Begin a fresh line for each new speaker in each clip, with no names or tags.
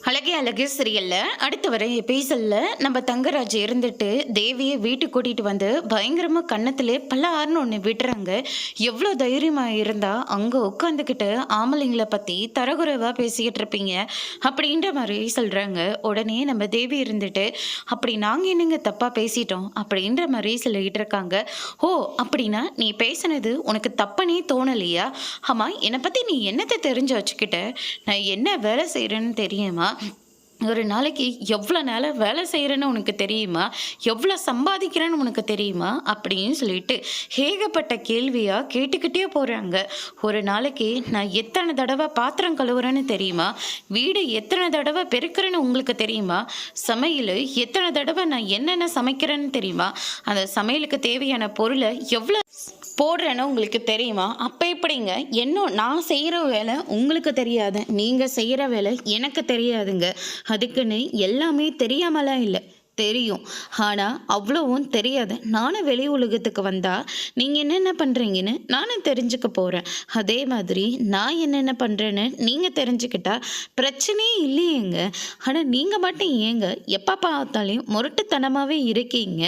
அழகே அழகு சீரியல்ல அடுத்து வர எபிசோட்ல நம்ம தங்கராஜ் இருந்துட்டு தேவியை வீட்டுக்கு கூட்டிட்டு வந்து பயங்கரமா கன்னத்திலே பல்லாருன்னு ஒன்று விடுறாங்க. எவ்வளோ தைரியமா இருந்தா அங்க உட்காந்துக்கிட்டு ஆம்பளைங்களை பத்தி தரகுறைவா பேசிக்கிட்டு இருப்பீங்க அப்படின்ற மாதிரி சொல்றாங்க. உடனே நம்ம தேவி இருந்துட்டு அப்படி நாங்க என்னங்க தப்பா பேசிட்டோம் அப்படின்ற மாதிரி சொல்லிட்டு இருக்காங்க. ஓ, அப்படின்னா நீ பேசினது உனக்கு தப்பனே தோணலையா? ஆமா, என்னை பத்தி நீ என்னத்தை தெரிஞ்சு வச்சுக்கிட்ட? நான் என்ன வேலை செய்யறேன்னு தெரியுமா? ஒரு நாளைக்கு எவ்வளோ நேரம் வேலை செய்கிறேன்னு உனக்கு தெரியுமா? எவ்வளோ சம்பாதிக்கிறேன்னு உனக்கு தெரியுமா? அப்படின்னு சொல்லிட்டு ஏகப்பட்ட கேள்வியாக கேட்டுக்கிட்டே போகிறாங்க. ஒரு நாளைக்கு நான் எத்தனை தடவை பாத்திரம் கழுவுறேன்னு தெரியுமா? வீடு எத்தனை தடவை பெருக்கிறேன்னு உங்களுக்கு தெரியுமா? சமையல் எத்தனை தடவை நான் என்னென்ன சமைக்கிறேன்னு தெரியுமா? அந்த சமையலுக்கு தேவையான பொருளை எவ்வளோ போடுறேன்னு உங்களுக்கு தெரியுமா? அப்போ எப்படிங்க நான் செய்கிற வேலை உங்களுக்கு தெரியாது, நீங்கள் செய்கிற வேலை எனக்கு தெரியாதுங்க. அதுக்குன்னு எல்லாமே தெரியாமலாம் இல்லை, தெரியும். ஆனால் அவ்வளவும் தெரியாது. நானும் வெளி உலகத்துக்கு வந்தால் நீங்கள் என்னென்ன பண்ணுறீங்கன்னு நானும் தெரிஞ்சுக்க போகிறேன். அதே மாதிரி நான் என்னென்ன பண்ணுறேன்னு நீங்கள் தெரிஞ்சுக்கிட்டா பிரச்சனையே இல்லையேங்க. ஆனால் நீங்கள் மட்டும் ஏங்க எப்போ பார்த்தாலையும் முரட்டுத்தனமாகவே இருக்கீங்க?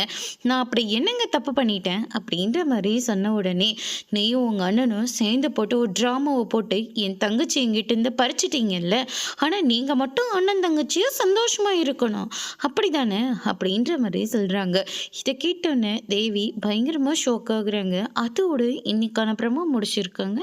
நான் அப்படி என்னங்க தப்பு பண்ணிட்டேன் அப்படின்ற மாதிரி சொன்ன உடனே நீயும் உங்கள் அண்ணனும் சேர்ந்து போட்டு ஒரு ட்ராமாவை போட்டு என் தங்கச்சி எங்கிட்டேருந்து பறிச்சிட்டீங்கல்ல. ஆனால் நீங்கள் மட்டும் அண்ணன் தங்கச்சியும் சந்தோஷமாக இருக்கணும், அப்படி தானே அப்படின்ற மாதிரி சொல்கிறாங்க. இதை கேட்டோன்னே தேவி பயங்கரமாக ஷோக் ஆகுறாங்க. அதோடு இன்னைக்கான ப்ரோமோ முடிச்சிருக்காங்க.